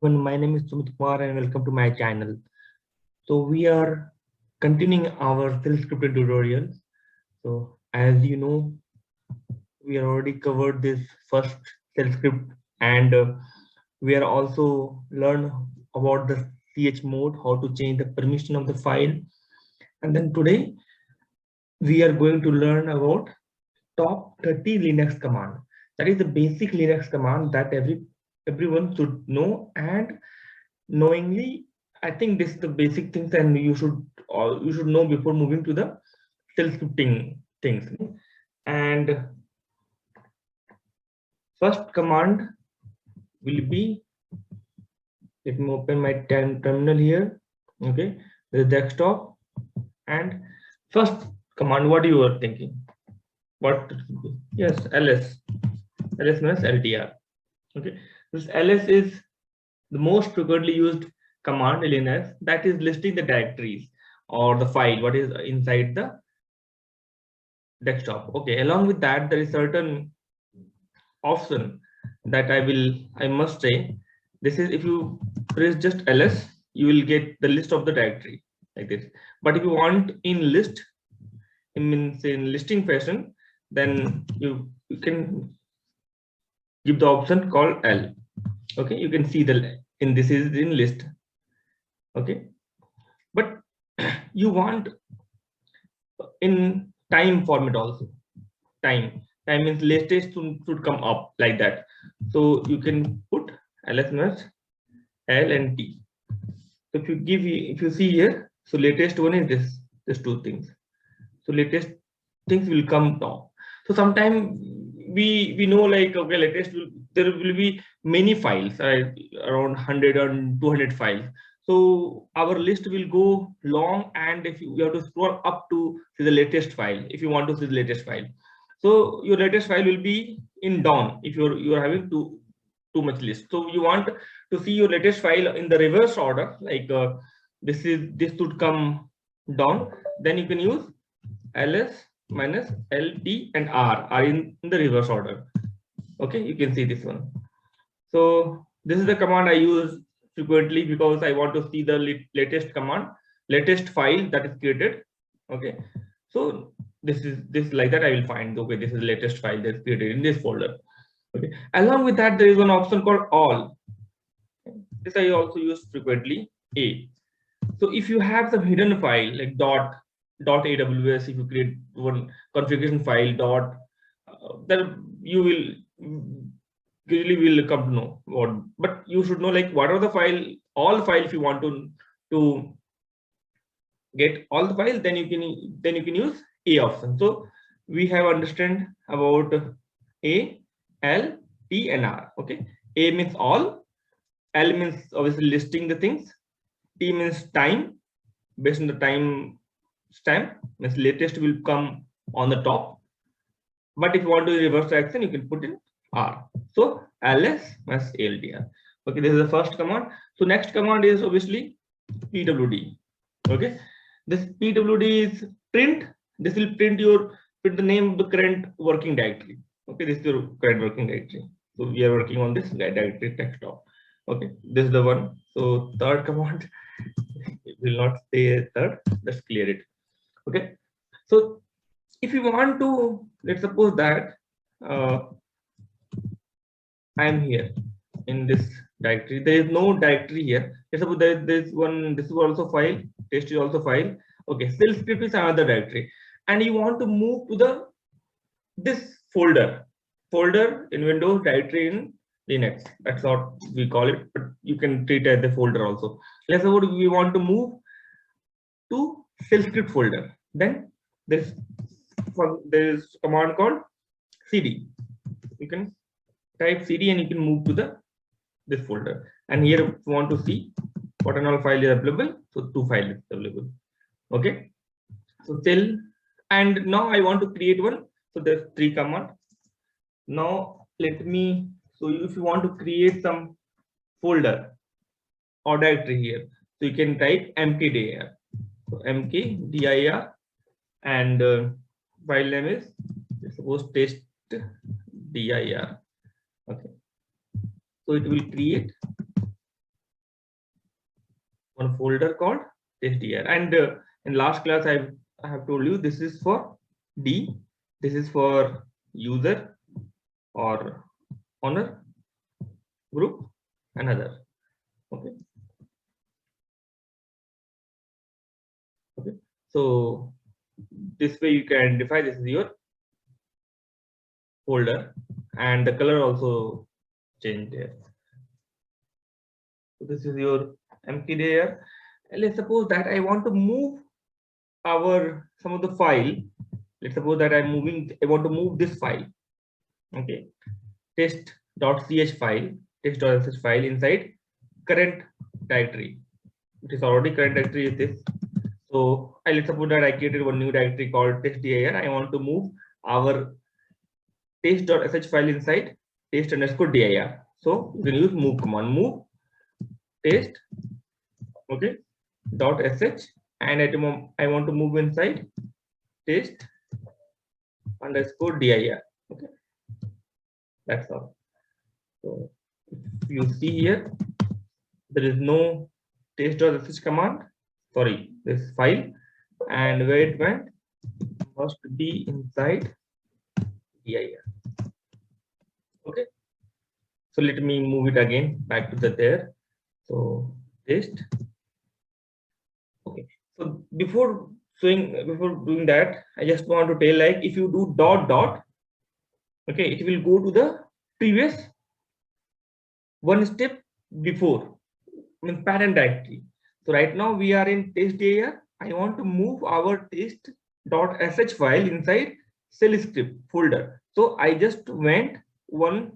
My name is Sumit Kumar and welcome to my channel. So we are continuing our self-scripted tutorials. So as you know, we are already covered this first shell script, and we are also learned about the chmod, how to change the permission of the file. And then today we are going to learn about top 30 Linux command. That is the basic Linux command that everyone should know, and knowingly, I think this is the basic things, and you should know before moving to the shell scripting things. And first command will be, let me open my terminal here. Okay, the desktop, and first command, what you are thinking? What? Yes, ls. Ls means LTR. Okay, this ls is the most frequently used command in Linux, that is listing the directories or the file what is inside the desktop. Okay, along with that, there is certain option that I must say. This is, if you press just ls, you will get the list of the directory like this. But if you want in list, it means in listing fashion, then you can give the option called L. Okay, you can see the in this is in list. Okay, but you want in time format also. Time means latest should come up like that. So you can put ls minus L and T. So if you see here, so latest one is this two things. So latest things will come down. So sometime we know, like, okay, latest there will be many files, around 100 or 200 files. So our list will go long, and if you have to scroll up to see the latest file, if you want to see the latest file. So your latest file will be in down if you're having too much list. So you want to see your latest file in the reverse order, like this should come down. Then you can use ls minus lt and r are in the reverse order. Okay, you can see this one. So this is the command I use frequently because I want to see the latest file that is created. Okay, so this like that I will find, okay, this is the latest file that's created in this folder. Okay, along with that, there is one option called all. This I also use frequently, a. So if you have some hidden file like .aws, if you create one configuration file then you will usually will come to know what, but you should know like what are the all file. If you want to get all the files, then you can use a option. So we have understand about a, l, t and r. Okay, a means all, l means obviously listing the things, t means time, based on the time stamp, means latest will come on the top. But if you want to reverse the action, you can put in r. So ls minus altr. Okay, this is the first command. So next command is obviously pwd. Okay, this pwd is print. This will print the name of the current working directory. Okay, this is your current working directory. So we are working on this directory desktop. Okay, this is the one. So third command, it will not stay third, just clear it. Okay, so if you want to, let's suppose that I am here in this directory. There is no directory here. Let's suppose there is one, this is also file, test is also file. Okay, shell script is another directory, and you want to move to this folder in Windows, directory in Linux. That's what we call it, but you can treat it as a folder also. Let's suppose we want to move to shell script folder. Then there's command called cd. You can type cd and you can move to this folder. And here, if you want to see what and all file is available, so two files is available. Okay, so shell, and now I want to create one. So there's three command. Now let me. So if you want to create some folder or directory here, so you can type mkdir. So mkdir, and file name is, suppose, test dir. Okay, so it will create one folder called testdir. And in last class I have told you this is for D, this is for user or owner, group, and other. Okay. Okay. So this way you can identify this is your folder, and the color also changed there. So this is your mkdir. Let's suppose that I want to move some of the file. Let's suppose that I want to move this file. Okay, test.ch file, test.sh file inside current directory. It is already current directory is this. So let's suppose that I created one new directory called testdir. I want to move our test.sh file inside test_dir. So you can use move command, move test, okay, .sh, and I want to move inside test_dir. Okay, that's all. So if you see here, there is no test.sh command, sorry, this file, and where it went must be inside dir. Okay, so let me move it again back to the there. So test. Okay, so before doing that, I just want to tell, like, if you do dot, okay, it will go to the previous one step before, means parent directory. So right now we are in testdir. I want to move our test.sh file inside shell script folder. So I just went one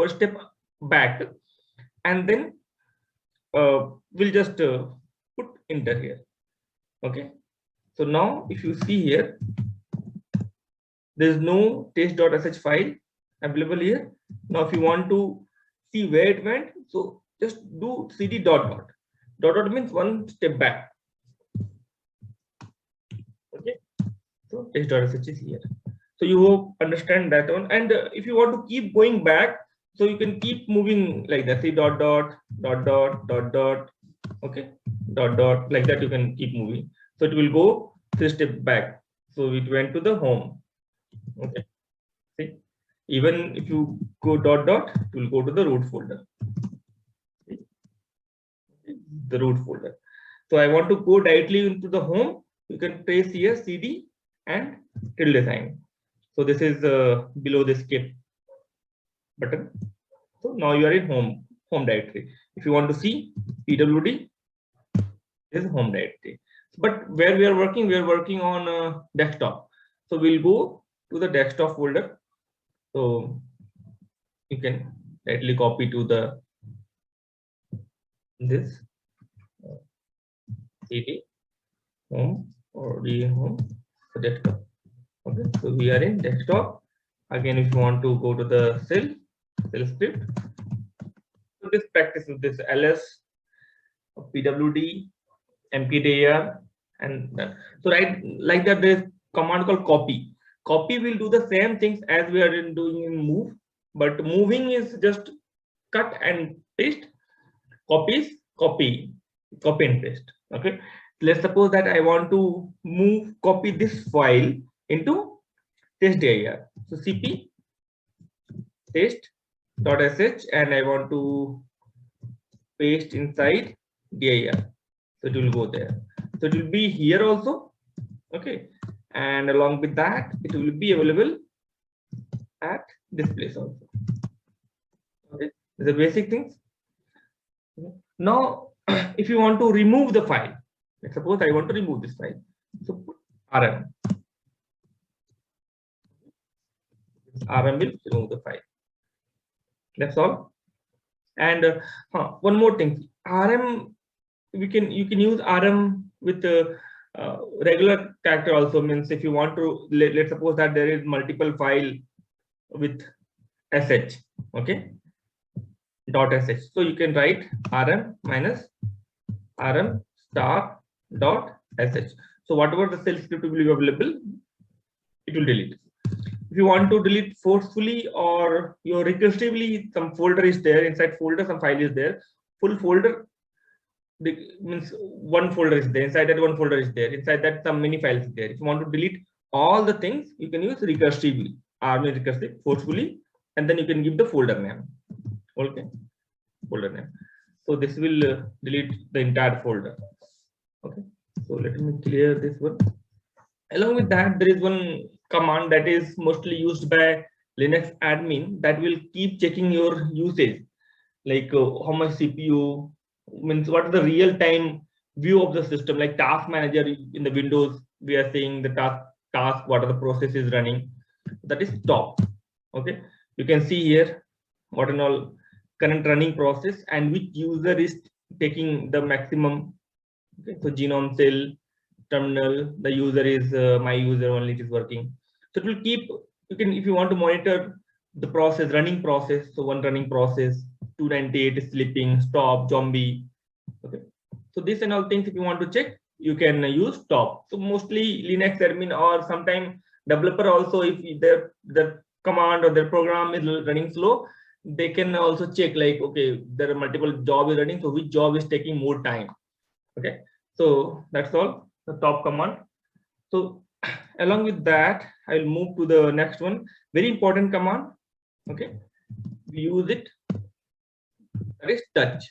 step back, and then we'll just put enter here. Okay, so now if you see here, there is no test.sh file available here. Now if you want to see where it went, so just do cd dot. Means one step back. Okay, so test.sh is here. So you hope understand that one. And if you want to keep going back, so you can keep moving like that. See dot, okay, dot, like that. You can keep moving. So it will go 3 steps back. So it went to the home. Okay. See, even if you go dot, it will go to the root folder. See? The root folder. So I want to go directly into the home. You can press here cd and tilde sign. So this is below the skip button. So now you are in home directory. If you want to see pwd, this is home directory. But where we are working on desktop. So we'll go to the desktop folder. So you can directly copy to the this cd home or d home desktop. Okay, so we are in desktop. Again, if you want to go to the shell script, so this practice with this ls, pwd, mkdir, and so right like that. There is command called copy. Copy will do the same things as we are doing in move, but moving is just cut and paste. Copies, copy and paste. Okay, let's suppose that I want to copy this file into testdir. So cp test.sh, and I want to paste inside dir. So it will go there. So it will be here also. Okay, and along with that, it will be available at this place also. Okay, the basic things. Now, if you want to remove the file, let's suppose I want to remove this file. So put rm. Rm will remove the file. That's all. And one more thing, rm, you can use rm with regular character also. Means if you want to, let's suppose that there is multiple file with sh, okay, .sh. So you can write rm minus rm star dot sh. So whatever the shell script will be available, it will delete. If you want to delete forcefully or your recursively, some folder is there, inside folder some file is there, full folder means one folder is there. Inside that one folder is there. Inside that some many files is there. If you want to delete all the things, you can use recursively, recursive forcefully, and then you can give the folder name. Okay, folder name. So this will delete the entire folder. Okay, so let me clear this one. Along with that, there is one command that is mostly used by Linux admin that will keep checking your usage, like how much CPU, means what is the real time view of the system, like task manager in the Windows. We are saying the task, what are the processes running. That is top. Okay, you can see here what and all current running process and which user is taking the maximum. Okay, so genome cell terminal, the user is my user only, it is working. So it will keep, you can, if you want to monitor the process, running process, so one running process, 298 is sleeping, stop, zombie. Okay, so this and all things, if you want to check, you can use stop. So mostly Linux admin or sometime developer also, if their command or their program is running slow, they can also check like, okay, there are multiple jobs running, so which job is taking more time. Okay, so that's all the top command. So along with that, I'll move to the next one, very important command. Okay, we use it, that is touch.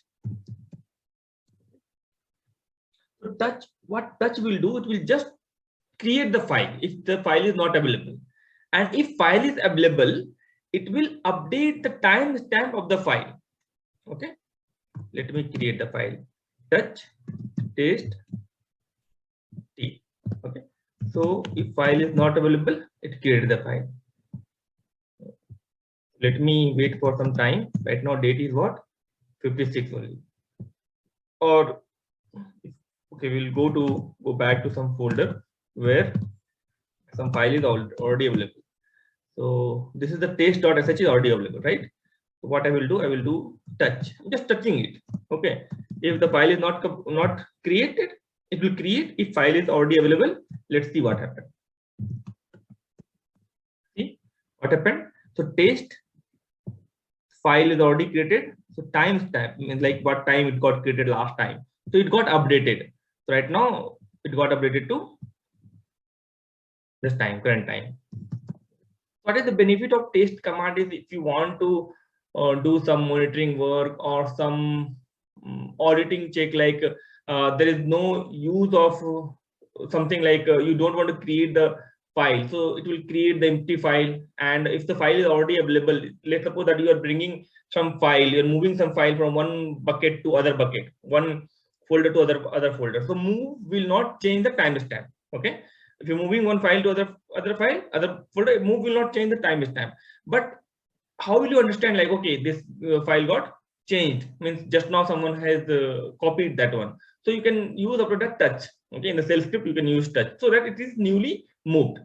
So touch, what touch will do, it will just create the file if the file is not available, and if file is available, it will update the timestamp of the file. Okay, let me create the file, touch test t. Okay, so if file is not available, it created the file. Let me wait for some time. Right now date is what, 56 only. Or okay, we'll go back to some folder where some file is already available. So this is the test.sh is already available, right? So what I will do touch, just touching it. Okay, if the file is not created, it will create. If file is already available, let's see what happened. See what happened. So test file is already created. So timestamp means like what time it got created last time. So it got updated. So right now it got updated to this time, current time. What is the benefit of test command is if you want to do some monitoring work or some auditing check, like there is no use of something like you don't want to create the file, so it will create the empty file. And if the file is already available, let's suppose that you are bringing some file, you're moving some file from one bucket to other bucket, one folder to other folder, so move will not change the timestamp. Okay, if you're moving one file to other folder, move will not change the timestamp. But how will you understand like, okay, this file got changed, means just now someone has copied that one. So you can use after that touch. Okay, in the shell script you can use touch so that it is newly moved.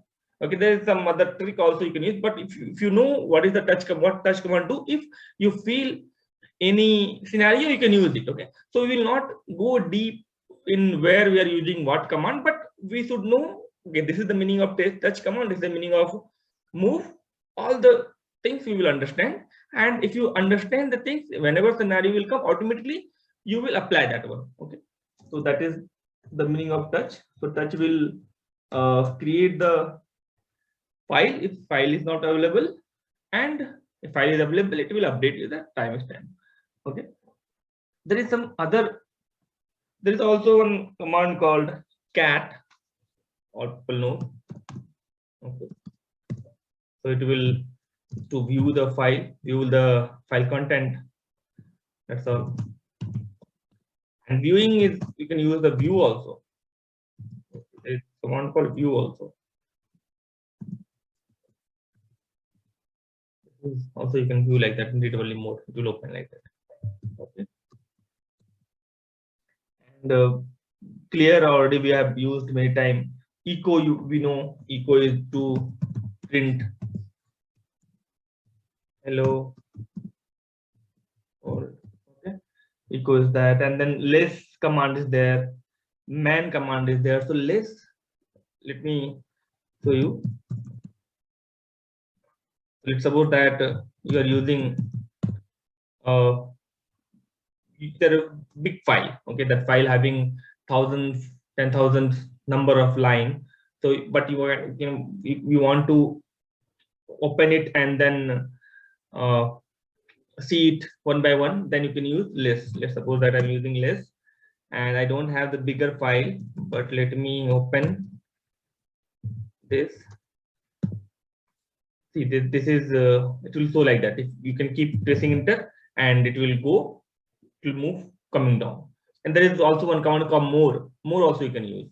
Okay, there is some other trick also you can use, but if you know what is the touch command do, if you feel any scenario, you can use it. Okay, so we will not go deep in where we are using what command, but we should know, okay, this is the meaning of touch command, this is the meaning of move. All the things you will understand, and if you understand the things, whenever scenario will come, automatically you will apply that one. Okay, so that is the meaning of touch. So touch will create the file if file is not available, and if file is available, it will update you the timestamp. Okay, there is some other, there is also one command called cat, or people know. Okay, so it will to view the file content. That's all. And viewing is, you can use the view also. It's command called view also. Also you can view like that in read-only mode. It will open like that. Okay. And clear already we have used many times. Echo, we know echo is to print hello. Or okay, echo is that, and then less command is there, man command is there. So less, let me show you. Let's suppose that you are using there a big file, okay, that file having thousands, 10,000 number of line. So but you are, you want to open it and then see it one by one, then you can use list. Let's suppose that I'm using list and I don't have the bigger file, but let me open this. See, this is it will show like that. If you can keep pressing enter and it will go, it will move coming down. And there is also one command called more also you can use.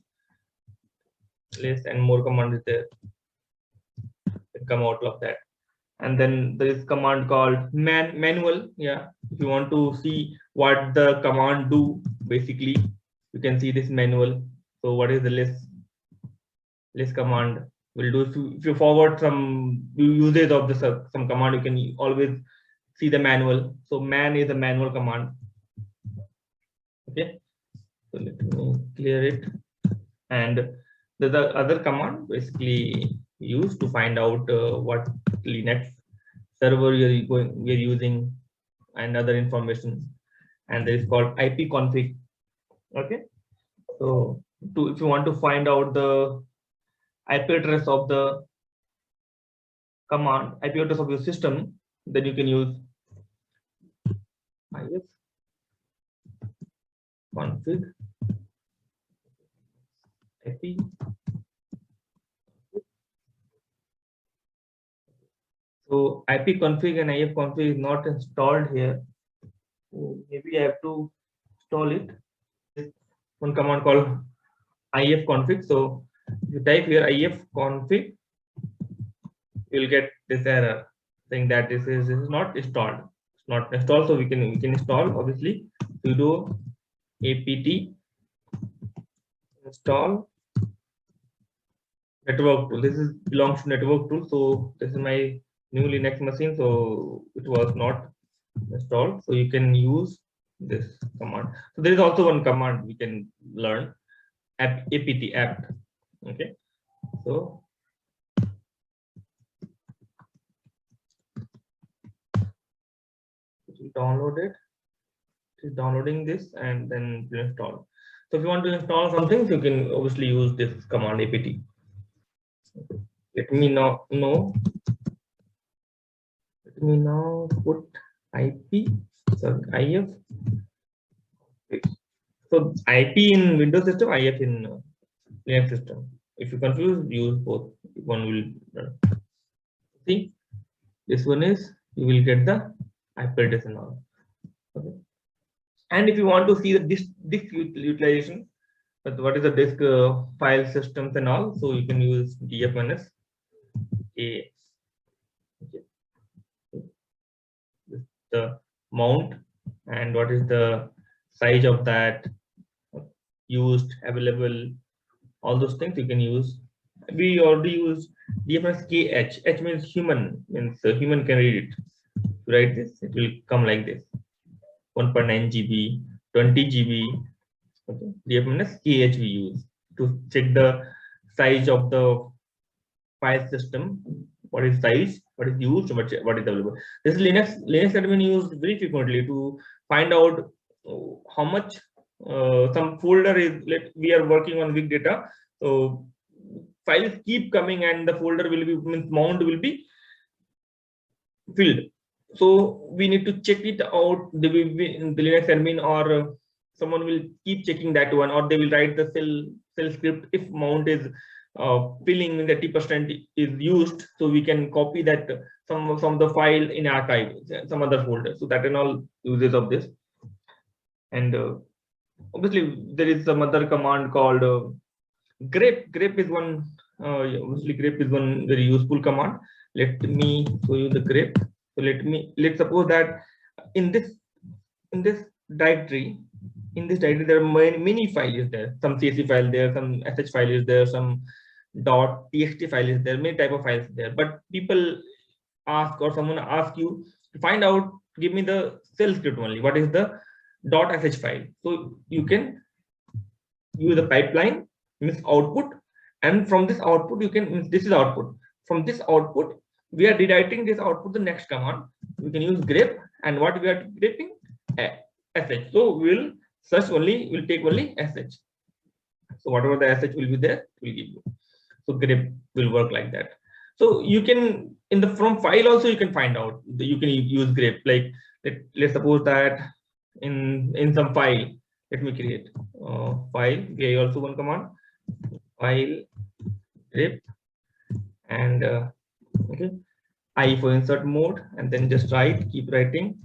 List and more command is there, it come out of that. And then there is command called manual. Yeah, if you want to see what the command do, basically you can see this manual. So what is the list command will do? If you forward some usage of the some command, you can always see the manual. So man is a manual command. Okay, so let me clear it. And the other command basically used to find out what Linux server we're using and other information, and there is called ipconfig. Okay, so if you want to find out the IP address of the command, IP address of your system, then you can use ifconfig IP. So ipconfig and ifconfig is not installed here. So maybe I have to install it. There's one command called ifconfig. So if you type here ifconfig, you will get this error saying that this is not installed. It's not installed. So we can install, obviously, sudo apt install network tool. This is belongs to network tool. So this is my new Linux machine, so it was not installed. So you can use this command. So there is also one command we can learn, apt. Okay, so download it. It is downloading this and then install. So if you want to install something, you can obviously use this command apt. Let me now put IP, sorry, if. So IP in Windows system, IF in Linux system. If you confuse, use both. One will see. This one is, you will get the IP address and all. Okay. And if you want to see the disk utilization, but what is the disk file systems and all, so you can use df-a. Okay. The mount and what is the size of that used, available, all those things you can use. We already use df-kh. H means human, means human can read it. To write this, it will come like this: 1.9 GB, 20 GB. Okay, df-kh we use to check the size of the file system. What is size, what is used, what is available. This is Linux admin used very frequently to find out how much some folder is. We are working on big data, so files keep coming and the folder will be, means mount will be filled. So we need to check it out. The Linux admin or someone will keep checking that one, or they will write the shell script if mount is filling, when 30% is used, so we can copy that some from the file in archive, some other folder. So that and all uses of this. And obviously there is some other command called grep. Grep is one obviously grep is one very useful command. Let me show you the grep. So let's suppose that in this directory, there are many files there. Some CSV file there, some sh file is there, some .txt file is there, many type of files there. But people ask, or someone ask you to find out, give me the shell script only. What is the .sh file? So you can use the pipeline, means output, and from this output you can, this is output. From this output, we are redirecting this output the next command. We can use grep, and what we are greping, sh. So we'll search only, we'll take only sh. So whatever the sh will be there, it will give you. So grep will work like that. So you can, in the from file also you can find out, you can use grep. Like let's suppose that in some file, let me create file, vi also one command, file grep, and okay, I for insert mode, and then just write, keep writing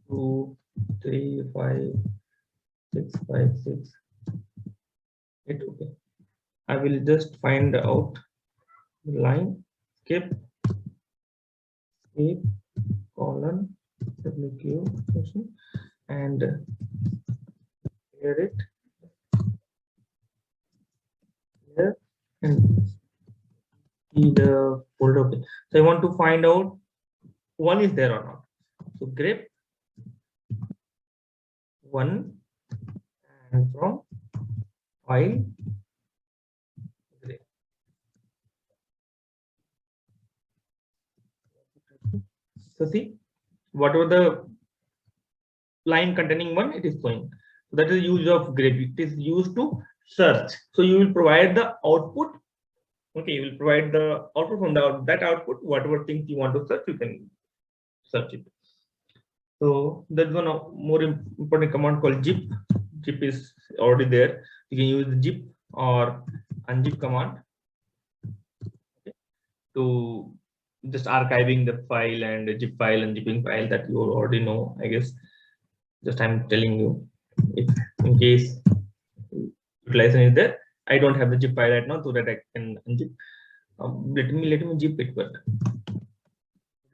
2 3 5 6 5 6 8. Okay, I will just find out the line, skip colon wq function, and clear it here and see the folder. Okay, so I want to find out one is there or not. So grep one, and from file grep. So see, whatever the line containing one, it is showing. So that is use of grep. It is used to search. So you will provide the output. Okay, you will provide the output from that output. Whatever things you want to search, you can search it. So there's one more important command called zip. Zip is already there. You can use the zip or unzip command, okay, to just archiving the file, and the zip file and zipping file that you already know, I guess. Just I'm telling you, if in case utilization is there. I don't have the zip file right now, so that I can unzip. Let me zip it, but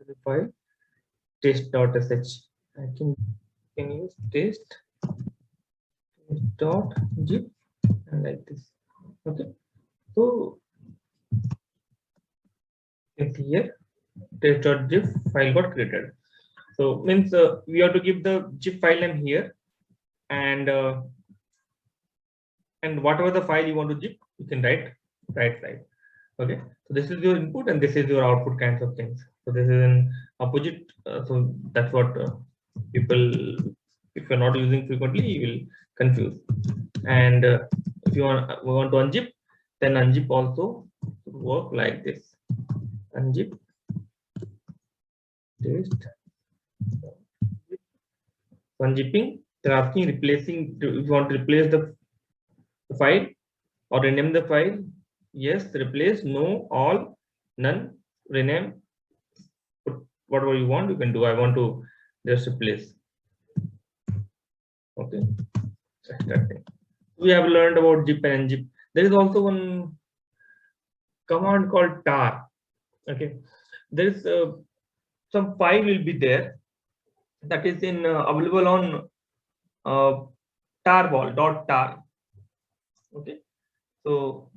the file test.sh. I can use test dot zip, and like this. Okay, so it's here test.zip file got created. So means we have to give the zip file name here, and whatever the file you want to zip, you can write right side. Okay, so this is your input and this is your output kinds of things. So this is an opposite. So that's what people, if you're not using frequently, you will confuse. And if you want to unzip, then unzip also work like this. Unzip test. Unzipping, they're asking replacing. If you want to replace the file or rename the file, yes, replace, no, all, none, rename, put whatever you want, you can do. I want to just replace. Okay, extracting. We have learned about zip and unzip. There is also one command called tar. Okay, there is some file will be there that is in available on uh, tarball.tar. Okay, so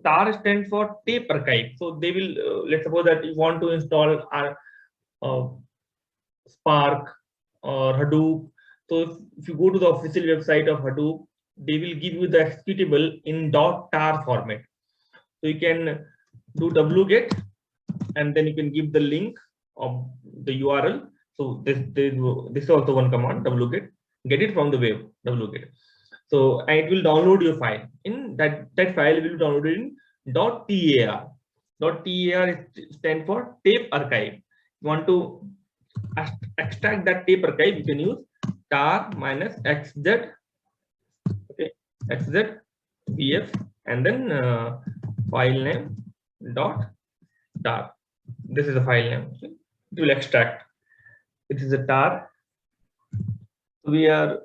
tar stands for tape archive. So they will let's suppose that you want to install our Spark or Hadoop. So if you go to the official website of Hadoop, they will give you the executable in .tar format. So you can do wget, and then you can give the link of the URL. So this is also one command, wget, get it from the web, wget. So it will download your file. In that file will be downloaded in .tar. .tar stand for tape archive. You want to extract that tape archive, you can use tar minus xz, okay, xz vf, and then file name dot tar. This is a file name. So it will extract. It is a tar. We are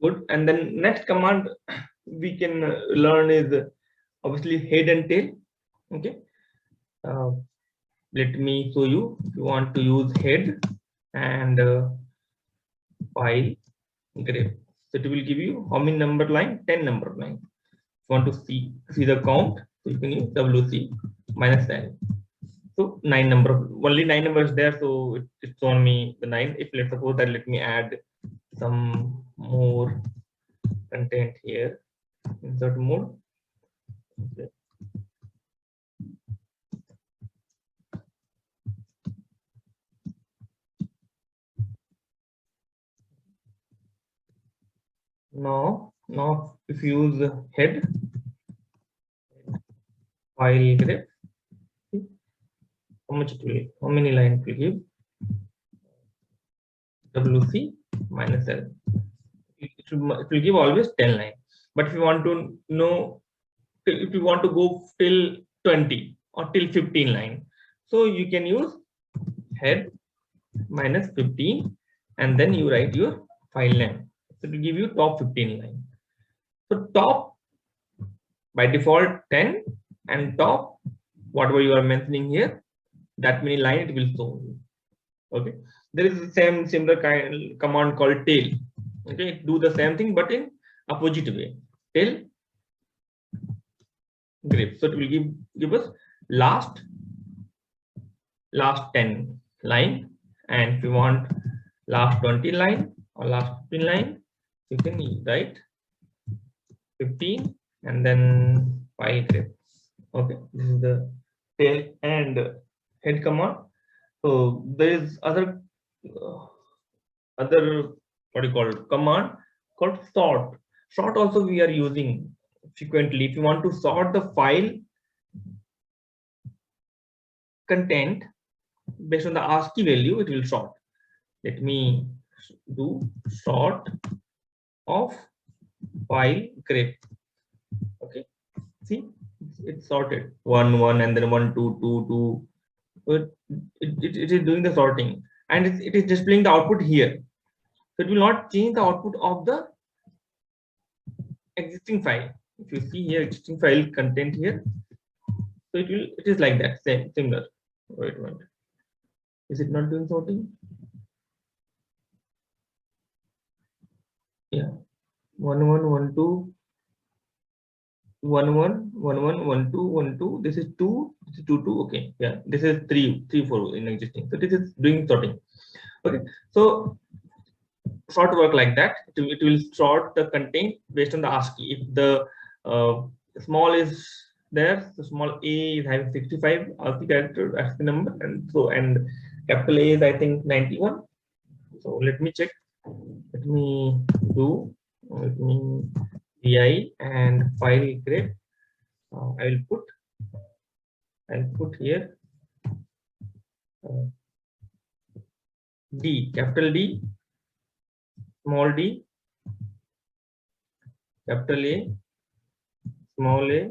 good. And then next command we can learn is obviously head and tail. Okay, let me show you. If you want to use head and file grep, so it will give you how many number line, 10 number line. If you want to see the count, so you can use wc minus 10. So 9 number, only 9 numbers there, so it's on me the 9. If let's suppose that, let me add some more content here, insert mode. Okay. Now if you use head file grep, how much it will, how many lines will give? WC minus L. It will give always 10 lines. But if you want to know, if you want to go till 20 or till 15 line, so you can use head minus 15 and then you write your file name. So it will give you top 15 line. So top by default 10 and top whatever you are mentioning here, that many line it will show you. Okay, there is the same similar kind command called tail. Okay, do the same thing but in opposite way. Tail grep, so it will give us last 10 line, and if you want last 20 line or last 15 line, you can write 15 and then file grep. Okay, this is the tail and head command. So there is other what do you call it, command called sort. Sort also we are using frequently. If you want to sort the file content based on the ASCII value, it will sort. Let me do sort of file grep. Okay, see, it's sorted 1 1 and then 1 2 2 2. It is doing the sorting, and it is displaying the output here. So it will not change the output of the existing file. If you see here existing file content here, so it is like that, similar. Wait a minute, is it not doing sorting? Yeah, 1 1 1 2 1 1 1 1 1 2 1 2. This is 2, this is 2 2. Okay, yeah, this is 3 3 4 in existing. So this is doing sorting. Okay, so sort work like that. It will sort the content based on the ASCII. If the small is there, the small a is having 65 ASCII character ASCII number, and so and capital A is I think 91. So let me check. Let me do. Let me vi and file grep. I'll put here D, capital D, small d, capital A, small a,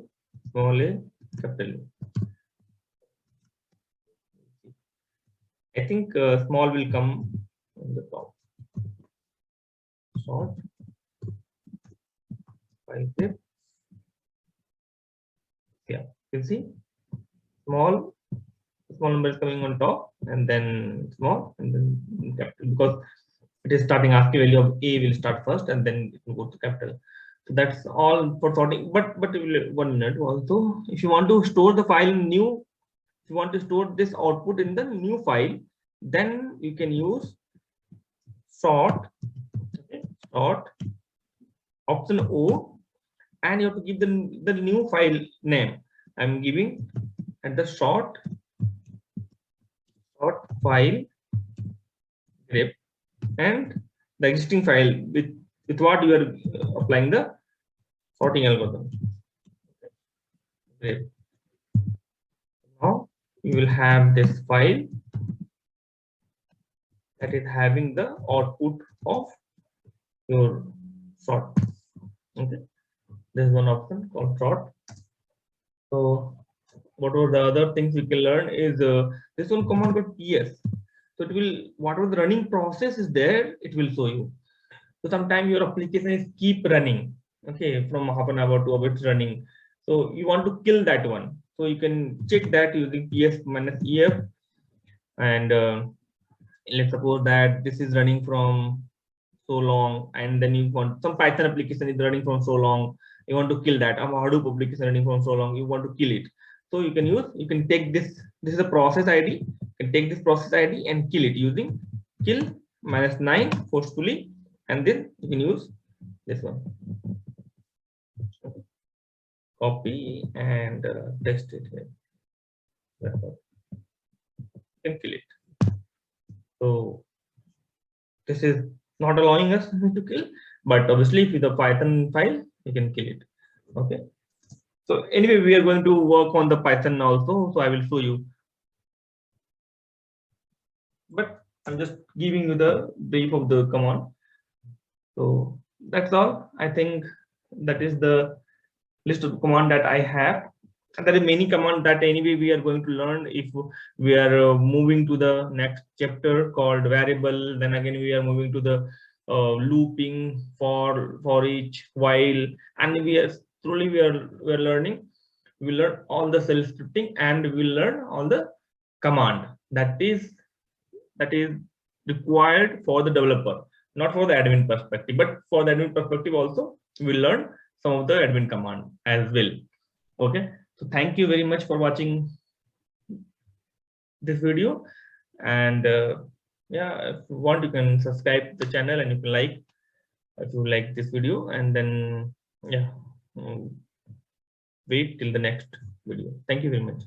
small a, capital A. I think small will come on the top. Sort file grep. Yeah, you see small number is coming on top, and then small, and then capital, because it is starting ASCII value of A will start first, and then it will go to capital. So that's all for sorting. But 1 minute also, if you want to store the file new, if you want to store this output in the new file, then you can use sort. Okay, sort option O, and you have to give the new file name. I'm giving at the sort file grep, and the existing file with what you are applying the sorting algorithm. Grep. Now you will have this file that is having the output of your sort. Okay, there's one option called sort. So what are the other things we can learn is this one command called ps. So it will, whatever the running process is there, it will show you. So sometimes your application is keep running, okay, from half an hour to a bit running. So you want to kill that one. So you can check that using ps minus ef, and let's suppose that this is running from so long, and then you want some Python application is running from so long, you want to kill that. A Hadoop application running from so long, you want to kill it. So you can take this is a process ID, you can take this process ID and kill it using kill -9 forcefully, and then you can use this one. Copy and paste it here. You can kill it. So this is not allowing us to kill, but obviously with the Python file you can kill it. Okay, so anyway, we are going to work on the Python also, so I will show you, but I'm just giving you the brief of the command. So that's all. I think that is the list of command that I have. And there are many commands that anyway we are going to learn if we are moving to the next chapter called variable. Then again we are moving to the looping, for each, while, and we are truly we are learning. We learn all the shell scripting, and we learn all the command that is required for the developer, not for the admin perspective, but for the admin perspective also we learn some of the admin command as well. Okay, so thank you very much for watching this video, and yeah, if you want you can subscribe to the channel, and you can like if you like this video, and then yeah, wait till the next video. Thank you very much.